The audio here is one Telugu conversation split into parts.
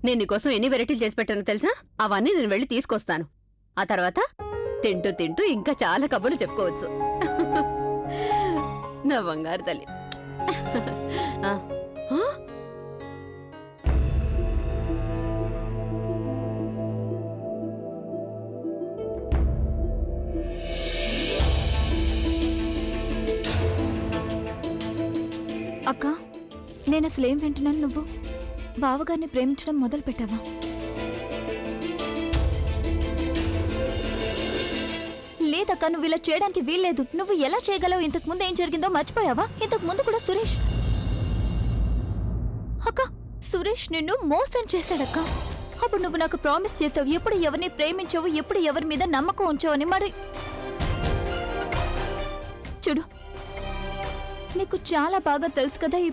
నేను నీకోసం ఎన్ని వెరైటీలు చేసి పెట్టానో తెలుసా? అవన్నీ నేను వెళ్ళి తీసుకొస్తాను. ఆ తర్వాత తింటూ తింటూ ఇంకా చాలా కబుర్లు చెప్పుకోవచ్చు. నా బంగారు తల్లి. అక్క, నేను అసలేం వింటున్నాను? నువ్వు బావగారిని ప్రేమించడం మొదలు పెట్టావా? లేదక్క, నువ్వు ఇలా చేయడానికి వీల్లేదు. నువ్వు ఎలా చేయగలవు? ఇంతకు ముందు ఏం జరిగిందో మర్చిపోయావా? ఇంతకు ముందు కూడా సురేష్ అక్క, సురేష్ నిన్ను మోసం చేశాడక్క. అప్పుడు నువ్వు నాకు ప్రామిస్ చేసావు, ఎప్పుడు ఎవరిని ప్రేమించావు, ఎప్పుడు ఎవరి మీద నమ్మకం ఉంచావని. మరి చూడు, నీకు చాలా బాగా తెలుసు కదా, ఈ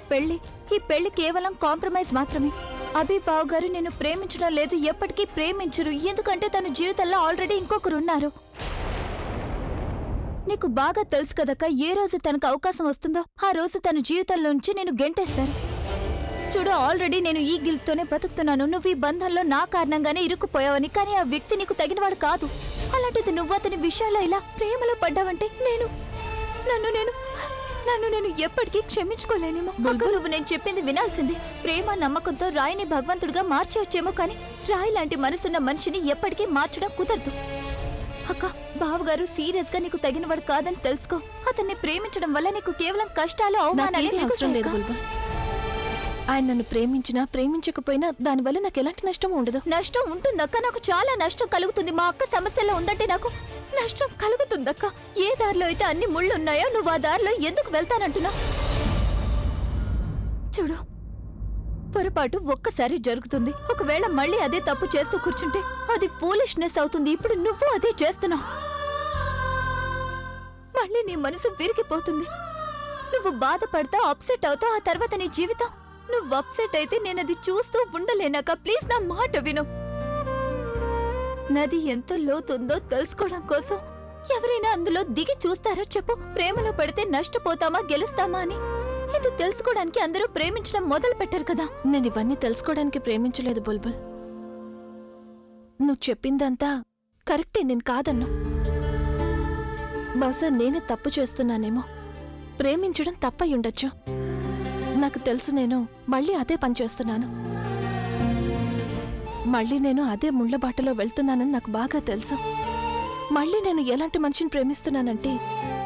పెళ్లి కేవలం కాంప్రమైజ్ మాత్రమే. అభి బావు గారు నిన్ను ప్రేమించడం లేదు, ఎప్పటికీ ప్రేమించరు. ఎందుకంటే తన జీవితంలో ఆల్రెడీ ఇంకొకరున్నారు. నీకు బాగా తెలుసు కదక్క, ఏ రోజు తనకు అవకాశం వస్తుందో ఆ రోజు తన జీవితంలోంచి నేను గెంటేస్తారు. చూడు, ఆల్రెడీ నేను ఈ గిల్ట్తోనే బతుకుతున్నాను. నువ్వు ఈ బంధంలో నా కారణంగానే ఇరుక్కుపోయావని. కానీ ఆ వ్యక్తి నీకు తగినవాడు కాదు. అలాంటిది నువ్వు అతని విషయాల్లో ఇలా ప్రేమలో పడ్డావంటే నన్ను నేను ఎప్పటికీ క్షమించుకోలేనేమో. నువ్వు నేను చెప్పింది వినాల్సింది. ప్రేమ నమ్మకంతో రాయిని భగవంతుడిగా మార్చవచ్చేమో, కానీ రాయి లాంటి మనసున్న మనిషిని ఎప్పటికీ మార్చడం కుదరదు. అక్క, బావగారు సీరియస్ గా నీకు తగినవాడు కాదని తెలుసుకో. అతన్ని ప్రేమించడం వల్ల నీకు కేవలం కష్టాలు, అవమానాలే మిగులుతాయి. ఆయన నన్ను ప్రేమించినా ప్రేమించకపోయినా దానివల్ల నాకు ఎలాంటి నష్టం ఉండదు. నష్టం ఉంటుందక్క, నాకు చాలా నష్టం కలుగుతుంది. మా అక్క సమస్యలో ఉందంటే నాకు నష్టం కలుగుతుందక్క. ఏ దారిలో అయితే అన్ని ముళ్ళున్నాయో నువ్వు ఆ దారిలో ఎందుకు వెళ్తానంటున్నా? చూడు, పొరపాటు ఒక్కసారి జరుగుతుంది. ఒకవేళ మళ్ళీ అదే తప్పు చేస్తూ కూర్చుంటే అది ఫూలిష్నెస్ అవుతుంది. ఇప్పుడు నువ్వు అదే చేస్తున్నావు. మళ్ళీ నీ మనసు విరిగిపోతుంది. నువ్వు బాధపడతావు, అప్సెట్ అవుతావు. ఆ తర్వాత నీ జీవితం. నువ్వు అప్సెట్ అయితే నేను అది చూస్తూ ఉండలేనాక. ప్లీజ్ నా మాట విను. నది ఎంత లోతుందో తెలుసుకోవడం కోసం ఎవరైనా అందులో దిగి చూస్తారో చెప్పు? ప్రేమలో పడితే నష్టపోతామా గెలుస్తామా అని ఇది తెలుసుకోవడానికి అందరూ ప్రేమించడం మొదలు పెట్టారు కదా. నేను ఇవన్నీ తెలుసుకోవడానికి ప్రేమించలేదు బుల్బుల్. నువ్వు చెప్పిందంతా కరెక్టే, నేను కాదన్నా. బహుశా నేనే తప్పు చేస్తున్నానేమో. ప్రేమించడం తప్పై ఉండొచ్చు. నాకు తెలుసు, నేను మళ్ళీ అదే పని చేస్తున్నాను. మళ్ళీ నేను అదే ముళ్ళ బాటలో వెళ్తున్నానని నాకు బాగా తెలుసు. మళ్ళీ నేను ఎలాంటి మనిషిని ప్రేమిస్తున్నానంటే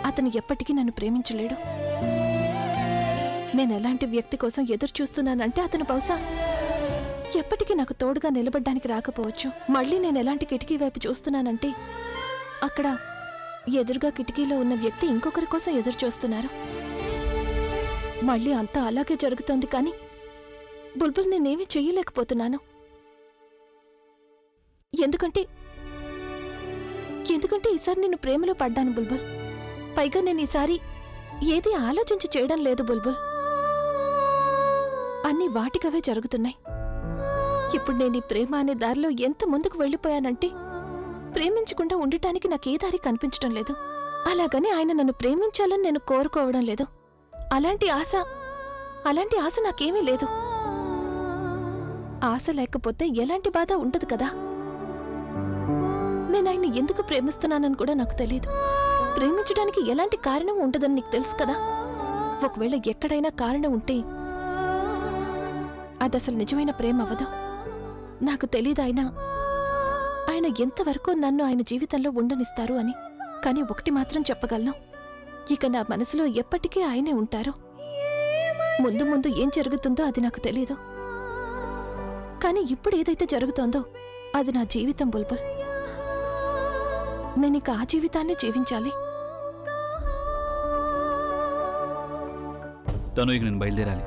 అతను ఎప్పటికీ నన్ను ప్రేమించలేడు. నేను ఎలాంటి వ్యక్తి కోసం ఎదురు చూస్తున్నానంటే అతను బహుశా ఎప్పటికీ నాకు తోడుగా నిలబడ్డానికి రాకపోవచ్చు. మళ్ళీ నేను ఎలాంటి కిటికీ వైపు చూస్తున్నానంటే అక్కడ ఎదురుగా కిటికీలో ఉన్న వ్యక్తి ఇంకొకరి కోసం ఎదురు చూస్తున్నారు. మళ్ళీ అంతా అలాగే జరుగుతోంది. కానీ బుల్బుల్, నేనేమీ చెయ్యలేకపోతున్నాను. ఎందుకంటే ఈసారి నేను ప్రేమలో పడ్డాను బుల్బుల్. పైగా నేను ఈసారి ఏది ఆలోచించి చేయడం లేదు బుల్బుల్. అన్నీ వాటికవే జరుగుతున్నాయి. ఇప్పుడు నేను ఈ ప్రేమ అనే దారిలో ఎంత ముందుకు వెళ్ళిపోయానంటే ప్రేమించకుండా ఉండటానికి నాకే దారి కనిపించడం లేదు. అలాగని ఆయన నన్ను ప్రేమించాలని నేను కోరుకోవడం లేదు. అలాంటి ఆశ నాకేమీ లేదు. ఆశ లేకపోతే ఎలాంటి బాధ ఉండదు కదా. నేను ఆయన్ని ఎందుకు ప్రేమిస్తున్నానని కూడా నాకు తెలియదు. ప్రేమించడానికి ఎలాంటి కారణం ఉండదని నీకు తెలుసు కదా. ఒకవేళ ఎక్కడైనా కారణం ఉంటే అది అసలు నిజమైన ప్రేమ అవ్వదు. నాకు తెలీదు ఆయన ఎంతవరకు నన్ను ఆయన జీవితంలో ఉండనిస్తారు అని. కానీ ఒకటి మాత్రం చెప్పగలను, ఇక నా మనసులో ఎప్పటికీ ఆయనే ఉంటారు. ముందు ముందు ఏం జరుగుతుందో అది నాకు తెలీదు. కానీ ఇప్పుడు ఏదైతే జరుగుతోందో అది నా జీవితం బుల్బుల్. నేనిక ఆ జీవితాన్ని జీవించాలి. తను ఇక నేను బయలుదేరాలి.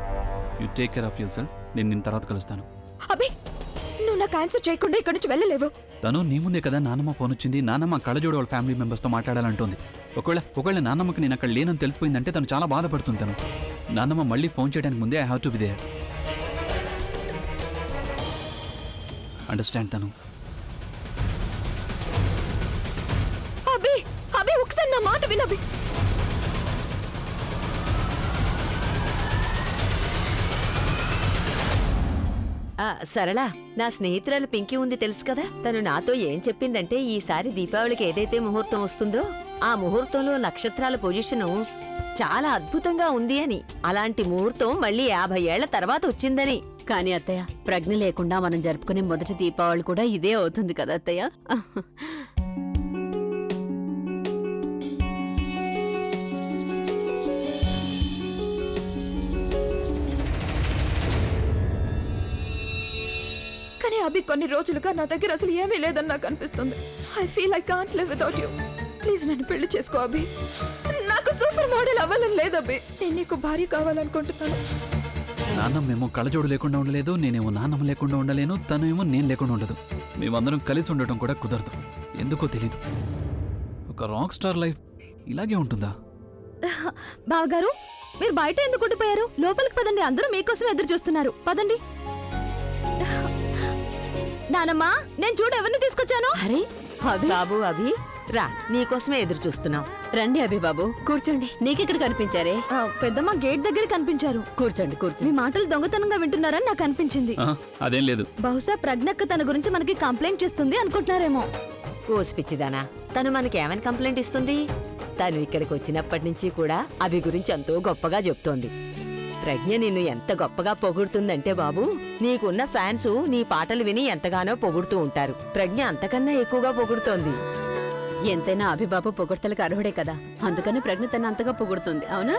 You take care of your self. నేను నిన్న తర్వాత కలుస్తాను. అబే, నువ్వు నాకు ఆన్సర్ చేయకుండా ఇక్కడి నుంచి వెళ్ళలేవు. తను నీ ముందే కదా నాన్నమ్మ ఫోన్ వచ్చింది. నాన్నమ్మ కళ్ళజోడు వాళ్ళ ఫ్యామిలీ మెంబర్స్తో మాట్లాడాలంటోంది. ఒకవేళ నాన్నమ్మకి నేను అక్కడ లేనని తెలిసిపోయిందంటే తను చాలా బాధపడుతుంది. తను నాన్నమ్మ మళ్ళీ ఫోన్ చేయడానికి ముందే I have to be there. Understand తను. అబే, ఒకసారి నా మాట వినబి. సరళ, నా స్నేహితురాలు పింకీ ఉంది తెలుసు కదా. తను నాతో ఏం చెప్పిందంటే ఈసారి దీపావళికి ఏదైతే ముహూర్తం వస్తుందో ఆ ముహూర్తంలో నక్షత్రాల పొజిషను చాలా అద్భుతంగా ఉంది అని. అలాంటి ముహూర్తం మళ్ళీ 50 ఏళ్ల తర్వాత వచ్చిందని. కానీ అత్తయ్య, ప్రజ్ఞ లేకుండా మనం జరుపుకునే మొదటి దీపావళి కూడా ఇదే అవుతుంది కదా అత్తయ్య. కానీ అభి కొన్ని రోజులుగా నా దగ్గర అసలు ఏమీ లేదని నాకు అనిపిస్తుంది. I feel I can't live without you. Please నన్ను పెళ్లి చేసుకో అభి. నాకు సూపర్ మోడల్ అవ్వాలని లేదు అభి. నేను నీకు భార్య కావాలనుకుంటున్నాను. నాన్నమ్మేమో కళ్ళజోడు లేకుండా ఉండలేదు, నేనేమో నాన్నమ్మ లేకుండా ఉండలేను, తనేమో నేను లేకుండా ఉండదు. మేమందరం కలిసి ఉండటం కూడా కుదరదు. ఎందుకో తెలీదు. ఒక రాక్ స్టార్ లైఫ్ ఇలాగే ఉంటుందా? బావగారు, మీరు బయట ఎందుకు ఉండిపోయారు? లోపలికి పదండి, అందరూ మీకోసం ఎదురు చూస్తున్నారు. పదండి. నానమ్మా, నేను చూడు ఎవరిని తీసుకొచ్చాను. అరే అభి, బాబు అభి, రా, నీకోసమే ఎదురు చూస్తున్నాం. రండి అభి బాబు, కూర్చోండి. నీకెక్కడ కనిపించారే? పెద్దమ్మ గేట్ దగ్గర కనిపించారు. కూర్చోండి మీ కూర్చోండి. మాటలు దొంగతనంగా వింటున్నారని నాకు అనిపించింది. అదేం లేదు. బహుశా ప్రజ్ఞక్క తన గురించి మనకి కంప్లైంట్ చేస్తుంది అనుకుంటున్నారేమో. ఓసి పిచ్చిదానా, తను మనకేమని కంప్లైంట్ ఇస్తుంది? తను ఇక్కడికి వచ్చినప్పటి నుంచి కూడా అభి గురించి ఎంతో గొప్పగా చెప్తోంది. ప్రజ్ఞ నిన్ను ఎంత గొప్పగా పొగుడుతుందంటే బాబు, నీకున్న ఫ్యాన్స్ నీ పాటలు విని ఎంతగానో పొగుడుతూ ఉంటారు. ప్రజ్ఞ అంతకన్నా ఎక్కువగా పొగుడుతోంది. ఎంతైనా అభిబాబు పొగడ్తలకు అర్హుడే కదా, అందుకని ప్రజ్ఞ తన అంతగా పొగుడుతుంది. అవునా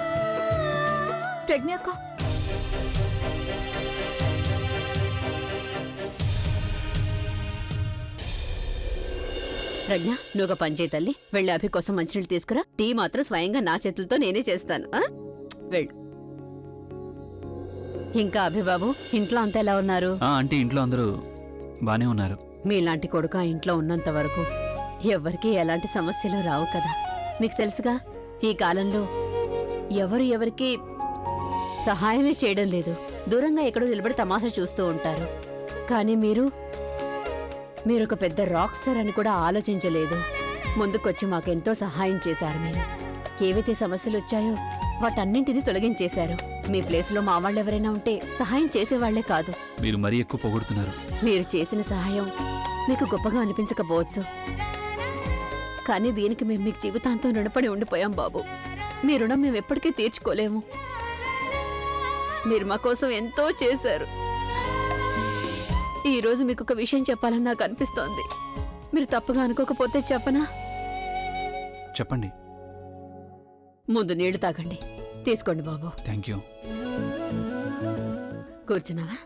ప్రజ్ఞక్క, ప్రజ్ఞ, నువ్వు ఒక పని చేయి తల్లి. వెళ్ళి అభి కోసం మంచినీళ్ళు తీసుకురా. టీ మాత్రం స్వయంగా నా చేతులతో నేనే చేస్తాను. వెళ్ళు. ఇంకా అభిబాబు, ఇంట్లో అంతా ఎలా ఉన్నారు? ఆంటీ, ఇంట్లో అందరూ బానే ఉన్నారు. మీలాంటి కొడుకు ఆ ఇంట్లో ఉన్నంత వరకు ఎవ్వరికీ ఎలాంటి సమస్యలు రావు కదా. మీకు తెలుసుగా, ఈ కాలంలో ఎవరు ఎవరికి సహాయమే చేయడం లేదు. దూరంగా ఎక్కడో నిలబడి తమాషా చూస్తూ ఉంటారు. కానీ మీరొక పెద్ద రాక్ స్టార్ అని కూడా ఆలోచించలేదు. ముందుకొచ్చి మాకెంతో సహాయం చేశారు. మీరు ఏవైతే సమస్యలు వచ్చాయో వాటన్నింటినీ తొలగించేశారు. మీ ప్లేస్లో మా వాళ్ళెవరైనా ఉంటే సహాయం చేసేవాళ్లే కాదు. మీరు మరీ ఎక్కువ పొగుడుతున్నారు. మీరు చేసిన సహాయం మీకు గొప్పగా అనిపించకపోవచ్చు, కానీ దీనికి మేము మీకు జీవితాంతం రుణపడి ఉండిపోయాం బాబు. మీ రుణం మేము ఎప్పటికీ తీర్చుకోలేము. మీరు మా కోసం ఎంతో చేశారు. ఈ రోజు మీకు ఒక విషయం చెప్పాలని నాకు అనిపిస్తోంది. మీరు తప్పుగా అనుకోకపోతే చెప్పనా? చెప్పండి. ముందు నీళ్లు తాగండి. తీసుకోండి బాబు. Thank you. కూర్చున్నావా?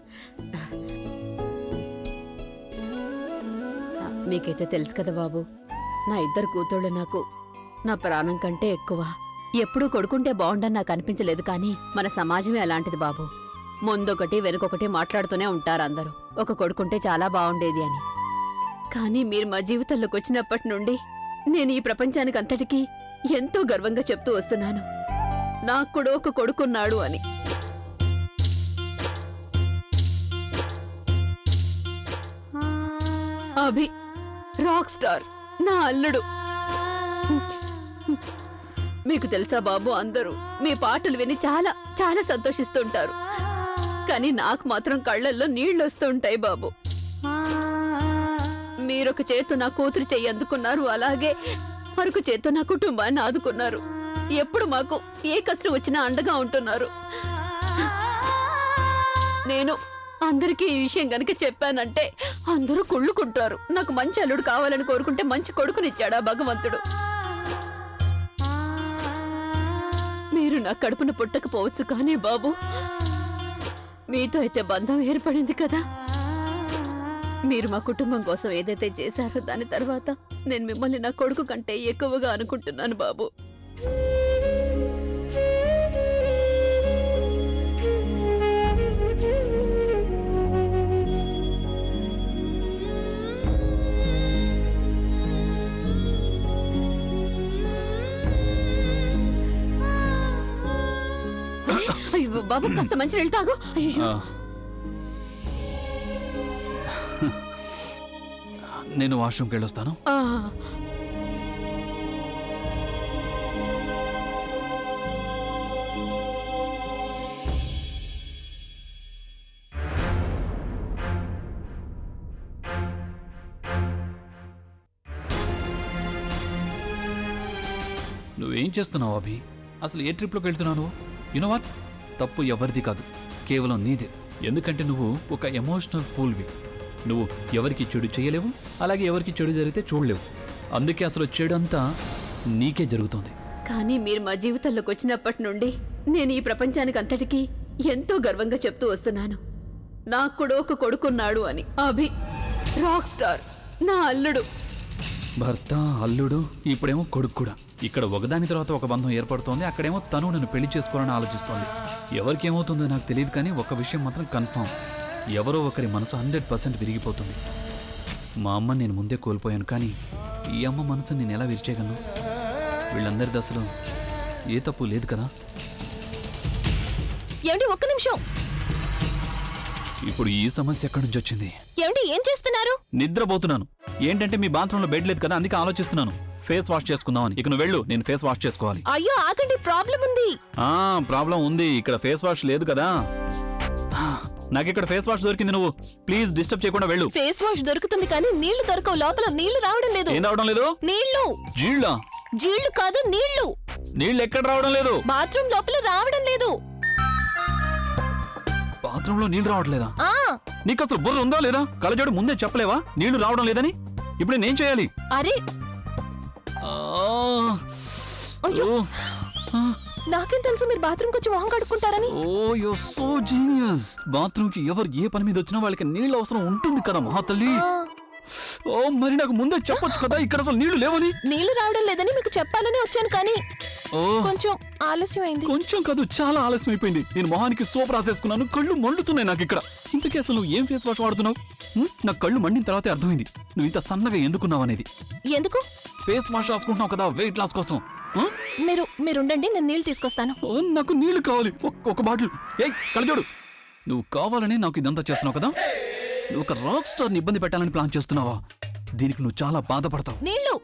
మీకైతే తెలుసు కదా బాబు, నా ఇద్దరు కూతుళ్ళు నాకు నా ప్రాణం కంటే ఎక్కువ. ఎప్పుడూ కొడుకుంటే బాగుండని నాకు అనిపించలేదు, కానీ మన సమాజమే అలాంటిది బాబు. ముందొకటి వెనుకొకటి మాట్లాడుతూనే ఉంటారు అందరూ, ఒక కొడుకుంటే చాలా బాగుండేది అని. కానీ మీరు మా జీవితంలోకి వచ్చినప్పటి నుండి నేను ఈ ప్రపంచానికి అంతటికీ ఎంతో గర్వంగా చెప్తూ వస్తున్నాను, నాకు కూడా ఒక కొడుకున్నాడు అని. అభి రాక్ స్టార్, నా అల్లుడు. మీకు తెలుసా బాబు, అందరూ మీ పాటలు విని చాలా చాలా సంతోషిస్తుంటారు, కానీ నాకు మాత్రం కళ్ళల్లో నీళ్లు వస్తుంటాయి బాబు. మీరొక చేత్తో నా కూతురు చెయ్యి అందుకున్నారు, అలాగే మరొక చేత్తో నా కుటుంబాన్ని ఆదుకున్నారు. ఎప్పుడు మాకు ఏ కష్టం వచ్చినా అండగా ఉంటున్నారు. నేను అందరికీ ఈ విషయం గనక చెప్పానంటే అందరూ కుళ్ళుకుంటారు. నాకు మంచి అల్లుడు కావాలని కోరుకుంటే మంచి కొడుకునిచ్చాడా భగవంతుడు. మీరు నా కడుపున పుట్టకపోవచ్చు, కానీ బాబు మీతో అయితే బంధం ఏర్పడింది కదా. మీరు మా కుటుంబం కోసం ఏదైతే చేశారో దాని తర్వాత నేను మిమ్మల్ని నా కొడుకు కంటే ఎక్కువగా అనుకుంటున్నాను బాబు. అయ్యో బాబు, కాస్త మంచి నీళ్ళు తాగు. అయ్యో, నేను వాష్రూమ్కి వెళ్ళొస్తాను. నువ్వేం చేస్తున్నావు అభి? అసలు ఏ ట్రిప్లోకి వెళ్తున్నావు నువ్వు? యునో వాట్, తప్పు ఎవరిది కాదు, కేవలం నీదే. ఎందుకంటే నువ్వు ఒక ఎమోషనల్ ఫూల్వి. నువ్వు ఎవరికి చెడు చేయలేవు, అలాగే ఎవరికి చెడు జరిగితే చూడలేవు. అందుకే అసలు చెడు అంతా నీకే జరుగుతుంది. కానీ మీరు మా జీవితంలోకి వచ్చినప్పటి నుండి నేను ఈ ప్రపంచానికి అంతటికీ ఎంతో గర్వంగా చెప్తూ వస్తున్నాను, నాకు కూడా ఒక కొడుకున్నాడు అని. అభి రాక్ స్టార్, నా అల్లుడు. భర్త, అల్లుడు, ఇప్పుడేమో కొడుకు కూడా. ఇక్కడ ఒకదాని తర్వాత ఒక బంధం ఏర్పడుతోంది. అక్కడేమో తను నన్ను పెళ్లి చేసుకోవాలని ఆలోచిస్తోంది. ఎవరికేమవుతుందో నాకు తెలియదు, కానీ ఒక విషయం మాత్రం కన్ఫర్మ్, ఎవరో ఒకరి మనసు 100% విరిగిపోతుంది. మా అమ్మని నేను ముందే కోల్పోయాను, కానీ ఈ అమ్మ మనసుని నేను ఎలా విరిచేయగలను? వీళ్ళందరి దశలో ఏ తప్పు లేదు కదా. ఏమండి, ఒక్క నిమిషం. ఇప్పుడు ఈ సమస్య ఎక్కడి నుంచి వచ్చింది? ఏమండి, ఏం చేస్తున్నారు? నిద్రపోతున్నాను. ఏంటంటే మీ బాత్రూంలో బెడ్ లేదు కదా, అందుకే ఆలోచిస్తున్నాను ఫేస్ వాష్ చేసుకుందామని. ఇక నువ్వు వెళ్ళు, నేను ఫేస్ వాష్ చేసుకోవాలి. అయ్యో ఆగండి, ప్రాబ్లం ఉంది. ప్రాబ్లం ఉంది. ఇక్కడ ఫేస్ వాష్ లేదు కదా. నాకు ఇక్కడ ఫేస్ వాష్ దొరికింది, నువ్వు ప్లీజ్ డిస్టర్బ్ చేయకుండా వెళ్ళు. ఫేస్ వాష్ దొరుకుతుంది కానీ నీళ్లు దొరకవు. లోపల నీళ్లు రావడం లేదు. ఏం రావడం లేదు? నీళ్లు. జీళ్ళ? జీళ్లు కాదు, నీళ్లు. నీళ్ళు ఎక్కడ రావడం లేదు? బాత్రూమ్ లోపల రావడం లేదు. బాత్రూమ్ లో నీళ్లు రావట్లేదా? నీకు అసలు బుర్ర ఉందా లేదా? కళ్ళజోడు ముందే చెప్పలేవా నీళ్లు రావడం లేదని? ఇప్పుడు నేనేం చేయాలి? అరే అయ్యో, నాకేం తెలుసు మీరు బాత్రూమ్కి వచ్చి మొహం కడుక్కుంటారని. ఓ యు సో జీనియస్. బాత్రూమ్ కి ఎవరు ఏ పని మీద వచ్చినా వాళ్ళకి నీళ్ళ అవసరం ఉంటుంది కదా మహాతల్లి. ఓ మరి నాకు ముందే చెప్పొచ్చు కదా ఇక్కడ అసలు నీళ్లు లేవని. నీళ్లు రావడం లేదని మీకు చెప్పాలని వచ్చాను, కానీ ఓ కొంచెం ఆలస్యం అయింది. కొంచెం కాదు, చాలా ఆలస్యం అయిపోయింది. నేను మొహానికి సోప్ రాసేసుకున్నాను, కళ్ళు మండుతున్నాయి నాకు ఇక్కడ. ఇంతకీ అసలు నువ్వు ఏం ఫేస్ వాష్ వాడుతున్నావు? నాకు కళ్ళు మండిన తర్వాతే అర్థమైంది నువ్వు ఇంత సన్నగా ఎందుకున్నావు అనేది. ఎందుకు? ఫేస్ వాష్ రాసుకుంటున్నావు కదా వెయిట్ లాస్ కోసం. మీరుండండి, నేను నీళ్లు తీసుకొస్తాను. నాకు నీళ్లు కావాలి, ఒక బాటిల్. ఏయ్ కళ్ళజోడు, నువ్వు కావాలని నాకు ఇదంతా చేస్తున్నావు కదా. నువ్వు ఒక రాక్ స్టార్ ని ఇబ్బంది పెట్టాలని ప్లాన్ చేస్తున్నావా? దీనికి నువ్వు చాలా బాధపడతావు. నీళ్లు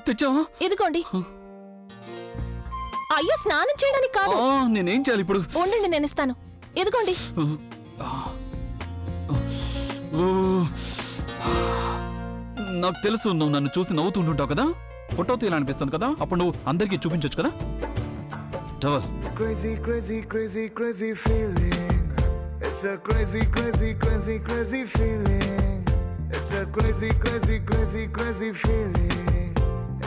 తెచ్చావా? ఇదిగోండి. అయ్యో, స్నానం చేయడానికి కాదు. నేనేం చేయాలి ఇప్పుడు? ఉండండి, నేను ఇస్తాను. ఇదిగోండి. నాకు తెలుసు నువ్వు నన్ను చూసి నవ్వుతుంటుంటావు కదా, ఫోటో తీయాలనిపిస్తుంది కదా, అప్పుడు నువ్వు అందరికీ చూపించొచ్చు కదా. Towel. Crazy, crazy, crazy, crazy feeling. It's a crazy, crazy, crazy, crazy feeling. It's a crazy, crazy, crazy, crazy feeling.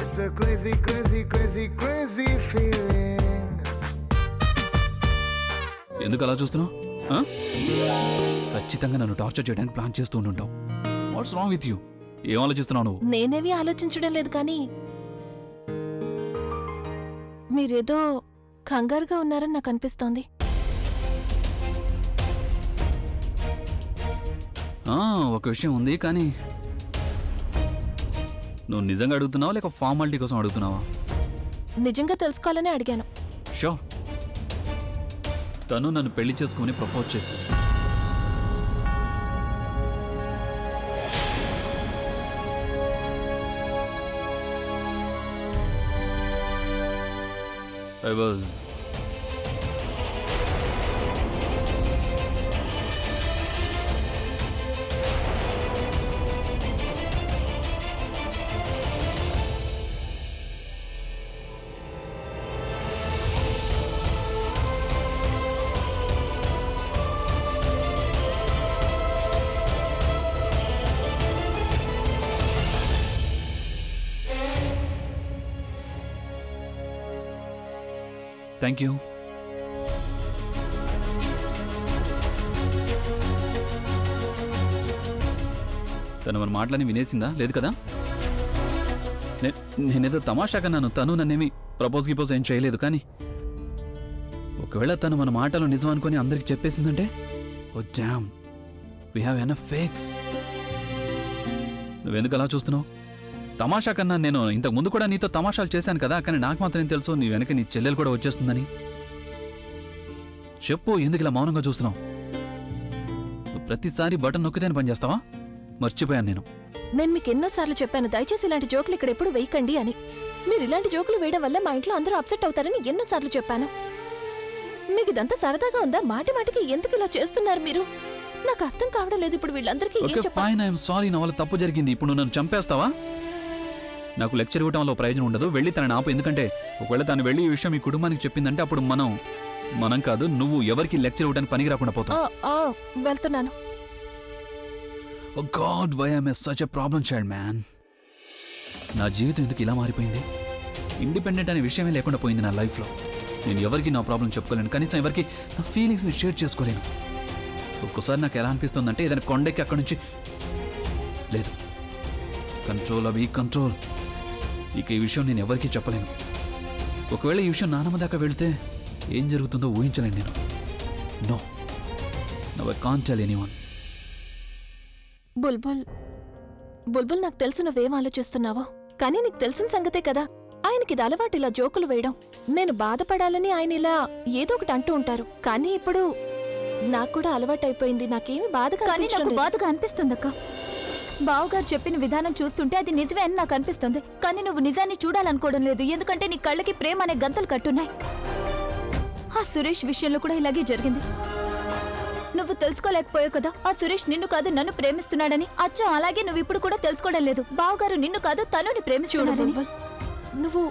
It's a crazy, crazy, crazy, crazy feeling. ఎందుకు అలా చూస్తున్నావు? ఖచ్చితంగా నన్ను టార్చర్ చేయడానికి ప్లాన్ చేస్తూ ఉంటుంటావు. What's wrong with you? ఏం ఆలోచిస్తున్నావు నువ్వు? నేనేవి ఆలోచించడం లేదు, కానీ మీరేదో కంగారుగా ఉన్నారని నాకు అనిపిస్తోంది. ఒక విషయం ఉంది, కానీ నువ్వు నిజంగా అడుగుతున్నావా లేక ఫార్మాలిటీ కోసం అడుగుతున్నావా? నిజంగా తెలుసుకోవాలని అడిగాను. షో, తను నన్ను పెళ్లి చేసుకుని ప్రపోజ్ చేసింది. I was thank you. తను మన మాటలని వినేసిందా? లేదు కదా. నేనేదో తమాషా కన్నాను, తను నన్నేమి ప్రపోజ్ ఏం చేయలేదు. కానీ ఒకవేళ తను మన మాటలు నిజం అనుకుని అందరికి చెప్పేసిందంటే, ఓ జామ్, వీ హ్యావ్ ఎనఫ్ ఫేక్స్. నువ్వెందుకు అలా చూస్తున్నావు? తమాషా కన్నా నేను ఇంతకు ముందు కూడా నీతో తమాషాలు చేశాను కదా, కానీ నాకు మాత్రం తెలుసు నీ వెనక నీ చెల్లెలు కూడా వచ్చేస్తుందని. చెప్పు, ఎందుకు ఇలా మౌనంగా చూస్తున్నావు? నువ్వు ప్రతిసారి బటన్ నొక్కితేనే పని చేస్తావా? మర్చిపోయాను నేను. నేను మీకు ఎన్నోసార్లు చెప్పాను, దయచేసి ఇలాంటి జోకులు ఇక్కడ ఎప్పుడు వేయకండి అని. మీరు ఇలాంటి జోకులు వేయడం వల్ల మా ఇంట్లో అందరూ అప్సెట్ అవుతారని ఎన్నోసార్లు చెప్పాను. మీకు ఇదంతా సరదాగా ఉందా? మాటి మాటికి ఎందుకు ఇలా చేస్తున్నారు మీరు? నాకు అర్థం కావడం లేదు. ఇప్పుడు వీళ్ళందరికీ ఏం చెప్పాలి? ఫైన్, ఐఎమ్ సారీ, నా వల్ల తప్పు జరిగింది. ఇప్పుడు నువ్వు నన్ను చంపేస్తావా? నాకు లెక్చర్ ఇవ్వడంలో ప్రయోజనం ఉండదు, వెళ్ళి తనని ఆపు. ఎందుకంటే ఒకవేళ తను వెళ్ళి ఈ విషయం మీ కుటుంబానికి చెప్పిందంటే అప్పుడు మనం కాదు, నువ్వు ఎవరికి లెక్చర్ ఇవ్వడానికి పనికి రాకుండా పోతావు. వెళ్తున్నాను. Oh God, why am I such a problem child, man? నా జీవితం ఎందుకు ఇలా మారిపోయింది? ఇండిపెండెంట్ అనే విషయమే లేకుండా పోయింది నా లైఫ్లో. నేను ఎవరికి నా ప్రాబ్లం చెప్పుకోలేను, కనీసం ఎవరికి నా ఫీలింగ్స్ని షేర్ చేసుకోలేను. ఒక్కోసారి నాకు ఎలా అనిపిస్తుందంటే ఏదైనా కొండెక్కి అక్కడి నుంచి లేదు, కంట్రోల్ అవి కంట్రోల్. ఇక ఈ విషయం నేను ఎవరికీ చెప్పలేను. ఒకవేళ ఈ విషయం నానమ్మ దాకా వెళితే ఏం జరుగుతుందో ఊహించలేను నేను. No, now I can't tell anyone. Bulbul నాకు తెలిసి నువ్వేం ఆలోచిస్తున్నావో, కానీ నీకు తెలిసిన సంగతే కదా ఆయనకి ఇది అలవాటు ఇలా జోకులు వేయడం. నేను బాధపడాలని ఆయన ఇలా ఏదో ఒకటి అంటూ ఉంటారు, కానీ ఇప్పుడు నాకు కూడా అలవాటు అయిపోయింది. నాకేమి బాధగా కానీ నాకు అనిపించడం లేదు. బాధగా అనిపిస్తుందక్క. బావగారు చెప్పిన విధానం చూస్తుంటే అది నిజమే అని నాకు అనిపిస్తుంది. కానీ నువ్వు నిజాన్ని చూడాలనుకోవడం లేదు, ఎందుకంటే నీ కళ్ళకి ప్రేమ అనే గంతలు కట్టున్నాయి. ఆ సురేష్ విషయంలో కూడా ఇలాగే జరిగింది. నువ్వు తెలుసుకోలేకపోయావు కదా, ఆ సురేష్ నిన్ను కాదు నన్ను ప్రేమిస్తున్నాడని. అచ్చం అలాగే నువ్వు ఇప్పుడు కూడా తెలుసుకోవడం లేదు, బావగారు నిన్ను కాదు తనుని చూడు ప్రేమిస్తున్నాడని. బుల్బుల్, నువ్వు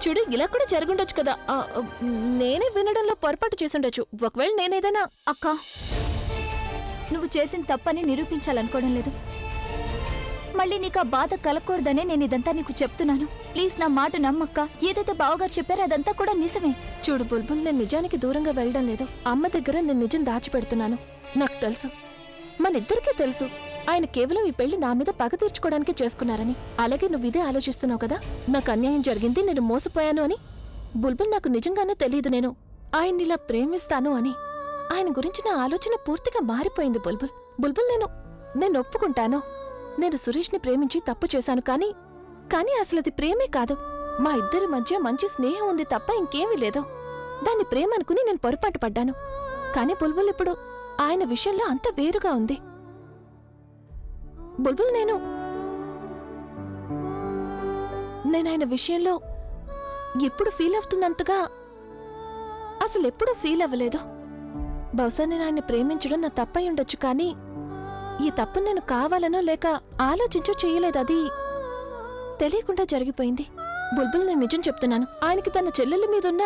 చూడు ఇలా కూడా జరుగుండొచ్చు కదా. నేనే వినడంలో పొరపాటు చేసుండొచ్చు. ఒకవేళ నేనేదైనా అక్క, నువ్వు చేసిన తప్పని నిరూపించాలనుకోవడం లేదు. మళ్ళీ నీకు ఆ బాధ కలగకూడదనే నేను ఇదంతా నీకు చెప్తున్నాను. ప్లీజ్ నా మాట నమ్మక్క. ఏదైతే బావగారు చెప్పారో అదంతా కూడా నిజమే. చూడు బుల్బుల్, నేను నిజానికి దూరంగా వెళ్ళడం లేదు. అమ్మ దగ్గర నేను నిజం దాచిపెడుతున్నాను. నాకు తెలుసు, మనిద్దరికీ తెలుసు ఆయన కేవలం ఈ పెళ్లి నా మీద పగ తీర్చుకోవడానికే చేసుకున్నారని. అలాగే నువ్వు ఇదే ఆలోచిస్తున్నావు కదా, నాకు అన్యాయం జరిగింది, నేను మోసపోయాను అని. బుల్బుల్, నాకు నిజంగానే తెలియదు నేను ఆయన్ని ఇలా ప్రేమిస్తాను అని. ఆయన గురించి నా ఆలోచన పూర్తిగా మారిపోయింది బుల్బుల్. బుల్బుల్, నేను ఒప్పుకుంటాను, నేను సురేష్ని ప్రేమించి తప్పు చేశాను. కానీ అసలు అది ప్రేమే కాదు. మా ఇద్దరి మధ్య మంచి స్నేహం ఉంది తప్ప ఇంకేమీ లేదు. దాన్ని ప్రేమ అనుకుని నేను పొరపాటు పడ్డాను. కానీ బుల్బుల్ ఇప్పుడు ఆయన విషయంలో అంత వేరుగా ఉంది. బుల్బుల్, నేను ఆయన విషయంలో ఎప్పుడు ఫీల్ అవుతున్నంతగా అసలు ఎప్పుడూ ఫీల్ అవ్వలేదు. బహుశా నేను ఆయన్ని ప్రేమించడం నా తప్పై ఉండొచ్చు, కానీ ఈ తప్పు నేను కావాలనో లేక ఆలోచించో చేయలేదు. అది తెలియకుండా జరిగిపోయింది. బుల్బుల్, నేను నిజం చెప్తున్నాను, ఆయనకి తన చెల్లెల మీదున్న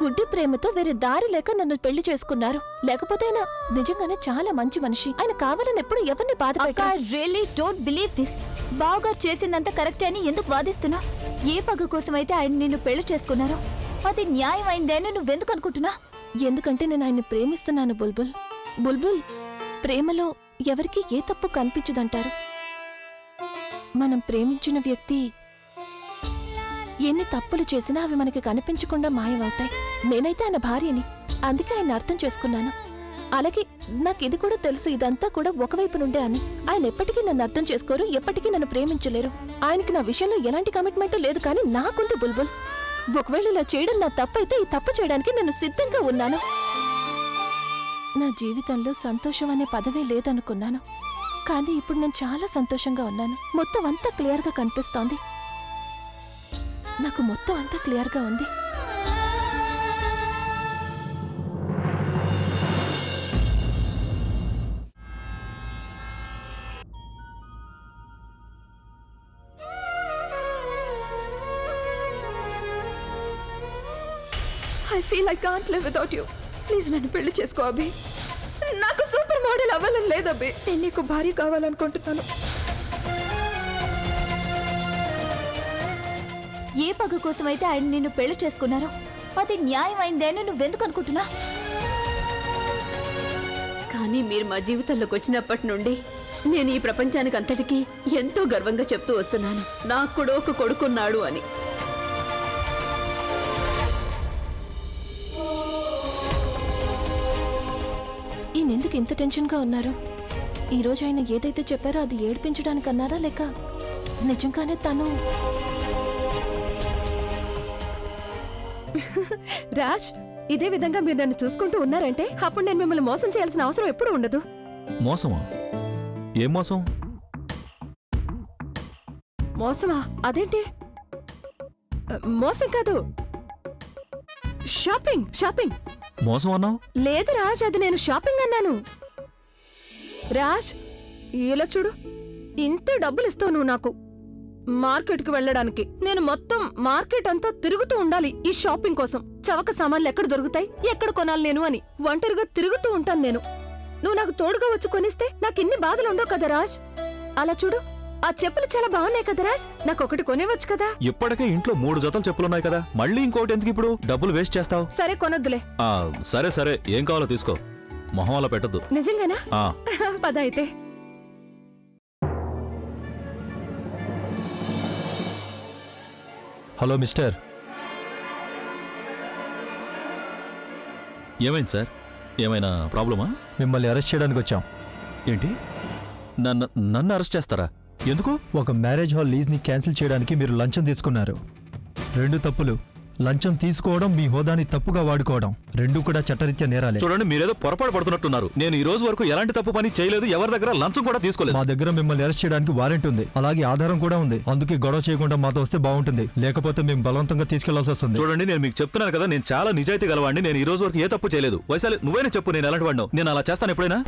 గుడ్డి ప్రేమతో వేరే దారి లేక నన్ను పెళ్లి చేసుకున్నారు. లేకపోతే ఆయన నిజంగానే చాలా మంచి మనిషి. ఆయన కావాలని ఎప్పుడు ఎవరిని బాధ పెట్టారు. Really don't believe this. బావగారు చేసిందంతా కరెక్ట్ అని ఎందుకు వాదిస్తున్నా? ఏ పగ కోసమైతే ఆయన నిన్ను పెళ్లి చేసుకున్నారో అది న్యాయమైందేనో నువ్వెందుకు అనుకుంటున్నా? ఎందుకంటే నేను ఆయన్ని ప్రేమిస్తున్నాను బుల్బుల్. బుల్బుల్, ప్రేమలో ఎవరికీ ఏ తప్పు కనిపించదంటారు. మనం ప్రేమించిన వ్యక్తి ఎన్ని తప్పులు చేసినా అవి మనకి కనిపించకుండా మాయమవుతాయి. నేనైతే ఆయన భార్యని, అందుకే ఆయన అర్థం చేసుకున్నాను. అలాగే నాకు ఇది కూడా తెలుసు, ఇదంతా కూడా ఒకవైపు నుండే అని. ఆయన ఎప్పటికీ నన్ను అర్థం చేసుకోరు, ఎప్పటికీ నన్ను ప్రేమించలేరు. ఆయనకి నా విషయంలో ఎలాంటి కమిట్మెంట్ లేదు, కానీ నాకుంది బుల్బుల్. ఒకవేళ ఇలా చేయడం నా తప్పైతే ఈ తప్పు చేయడానికి నేను సిద్ధంగా ఉన్నాను. నా జీవితంలో సంతోషం అనే పదవే లేదనుకున్నాను, కానీ ఇప్పుడు నేను చాలా సంతోషంగా ఉన్నాను. మొత్తం అంతా క్లియర్గా కనిపిస్తోంది. నాకు మొత్తం అంతా క్లియర్గా ఉంది. I feel I can't live without you. Please నన్ను పెళ్లి చేసుకో అభి. నాకు సూపర్ మోడల్ అవ్వాలని లేదు అభి, నేను నీకు భార్య కావాలనుకుంటున్నాను. ఏ పగ కోసమైతే ఆయన నిన్ను పెళ్లి చేసుకున్నారో అది న్యాయమైందేనో నువ్వెందుకు అనుకుంటున్నా? కానీ మీరు మా జీవితంలోకి వచ్చినప్పటి నుండి నేను ఈ ప్రపంచానికి అంతటికీ ఎంతో గర్వంగా చెప్తూ వస్తున్నాను, నాకు కూడా ఒక కొడుకున్నాడు అని. ఈయనెందుకు ఇంత టెన్షన్గా ఉన్నారు? ఈరోజు ఆయన ఏదైతే చెప్పారో అది ఏడిపించడానికి అన్నారా, లేక నిజంగానే తను? రాజ్, ఇదే విధంగా మీరు నన్ను చూసుకుంటూ ఉన్నారంటే అప్పుడు నేను మిమ్మల్ని మోసం చేయాల్సిన అవసరం ఎప్పుడూ ఉండదు. మోసమా? ఏం మోసం? మోసమా? అదేంటి? మోసం కాదు, షాపింగ్. షాపింగ్ మోసం అన్నావు? లేదు రాజ్, అది నేను షాపింగ్ అన్నాను. రాజ్, ఇలా చూడు, ఇంత డబ్బులు ఇస్తావు నువ్వు నాకు, మార్కెట్ కి వెళ్ళడానికి. నేను మొత్తం మార్కెట్ అంతా తిరుగుతూ ఉండాలి ఈ షాపింగ్ కోసం. చవక సామాన్లు ఎక్కడ దొరుకుతాయి, ఎక్కడ కొనాలి నేను అని ఒంటరిగా తిరుగుతూ ఉంటాను నేను. నువ్వు నాకు తోడుగా వచ్చి కొనిస్తే నాకిన్ని బాధలు ఉండవు కదా రాజ్. అలా చూడు, ఆ చెప్పులు చాలా బాగున్నాయి కదా రాజ్, నాకొకటి కొనివచ్చు కదా. ఇప్పటికే ఇంట్లో 3 జతలు చెప్పులున్నాయి కదా, మళ్ళీ ఇంకోటి ఎందుకు ఇప్పుడు డబ్బులు వేస్ట్ చేస్తావు? సరే కొనొద్దులే. సరే సరే, ఏం కావాలో తీసుకో, మొహం అలా పెట్టద్దు. నిజంగానా? ఆ, పద అయితే. హలో మిస్టర్, ఏమైంది సార్? ఏమైనా ప్రాబ్లమా? మిమ్మల్ని అరెస్ట్ చేయడానికి వచ్చాం. ఏంటి, నన్ను అరెస్ట్ చేస్తారా? ఎందుకు? ఒక మ్యారేజ్ హాల్ లీజ్ని క్యాన్సిల్ చేయడానికి మీరు లంచం తీసుకున్నారు. 2 తప్పులు. లంచం తీసుకోవడం, మీ హోదాని తప్పుగా వాడుకోవడం, 2 కూడా చట్టరీత్యా నేరాలే. చూడండి, మీరేదో పొరపాటు పడుతున్నట్టున్నారు. నేను ఈ రోజు వరకు ఎలాంటి తప్పు పని చేయలేదు, ఎవరి దగ్గర లంచం కూడా తీసుకోలేదు. మా దగ్గర మిమ్మల్ని అరెస్ట్ చేయడానికి వారెంట్ ఉంది, అలాగే ఆధారం కూడా ఉంది. అందుకే గొడవ చేయకుండా మాతో వస్తే బాగుంటుంది, లేకపోతే మేము బలవంతంగా తీసుకెళ్లాల్సి వస్తుంది. చూడండి, నేను మీకు చెప్తున్నాను కదా, నేను చాలా నిజాయితీ గలవాడిని. నేను ఈ రోజు వరకు ఏ తప్పు చేయలేదు. వైశాలి, నువ్వైనా చెప్పు, నేను ఎలాంటి వాడినో. నేను అలా చేస్తాను ఎప్పుడైనా?